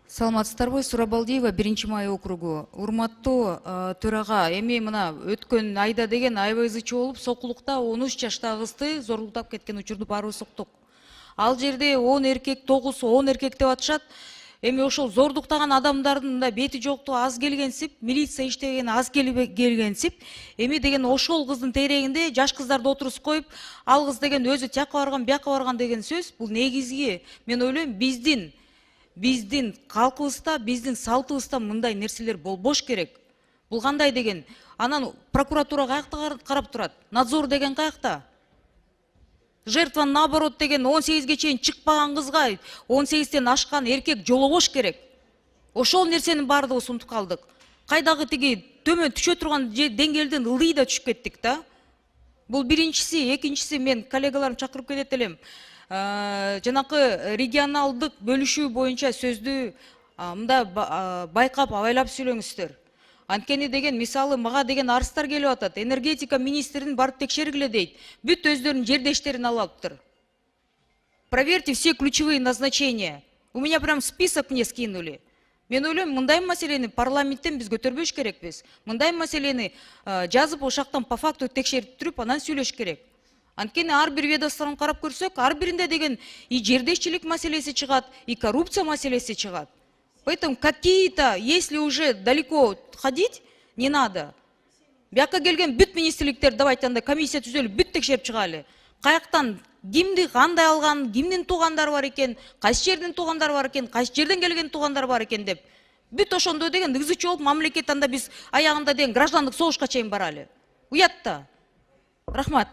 Саламатсыздарбы, Сурабалдиева, 1-май округу. Урматтуу төрага, эми мына өткөн айда деген аябай ызычы болуп, Сокулукта 13 жаштагы кызды зорлуктап кеткен учурду баарыбыз уктук. Ал жерде 10 эркек, 9-10 эркек деп атышат. Эми ошол зордуктаган адамдардын да бети жоктугу аз келгенсип, милиция иштеген аз келгенсип, эми деген ошол кыздын тегерегинде жаш кыздарды отурусуп коюп, ал кыз деген өзү тияка барган, бияка барган деген сөз, бул негизги, мен ойлойм, биздин калкыбызда, биздин салтыбызда мындай нерселер болбош керек. Бул кандай деген? Анан прокуратура каякта карап турат? Надзор деген каякта? Жертва наоборот деген 18-ге чейин чыкпаган кызга 18-тен ашкан эркек жолобош керек. Ошол нерсенин баардыгыбыз унутуп калдык. Кайдагы тиги төмөн түшө турган деңгээлден ылдый да түшүп кеттик да. Бул биринчиси, экинчиси, мен коллегаларым чакырып кетет элем. Жанакы регионалдык бөлүшүү боюнча сөздү мында байкап, абайлап сүйлөңүздөр. Анткени деген, мисалы, мага деген арыздар келип атат. Энергетика министрин барып текшергиле дейт. Бүт өздөрүнүн жердештерин алып алыптыр. Проверьте все ключевые назначения. У меня прям список мне скинули. Мен ойлойм, мындай маселени парламенттен биз көтөрбөш керекпиз. Мындай маселени жазып, ошактан по факту текшерип туруп, анан сүйлөш керек. Анткени ар бир ведомствоны карап көрсөк, ар биринде деген и жердешчилик маселеси чыгат, и коррупция маселеси чыгат. Поэтому какие-то, если уже далеко ходить, не надо. Бияка келген бүт министрликтер, давайте анда комиссия түзөлүп, бүт текшерип чыгалы. Каяктан кимди кандай алган, кимдин туугандары бар экен, кайсы жердин туугандары бар экен, кайсы жерден келген туугандары бар экен деп. Бүт ошондо деген ызычы болуп, мамлекет анда биз аягында деген граждандык согушка чейин баралы. Уят да. Рахмат.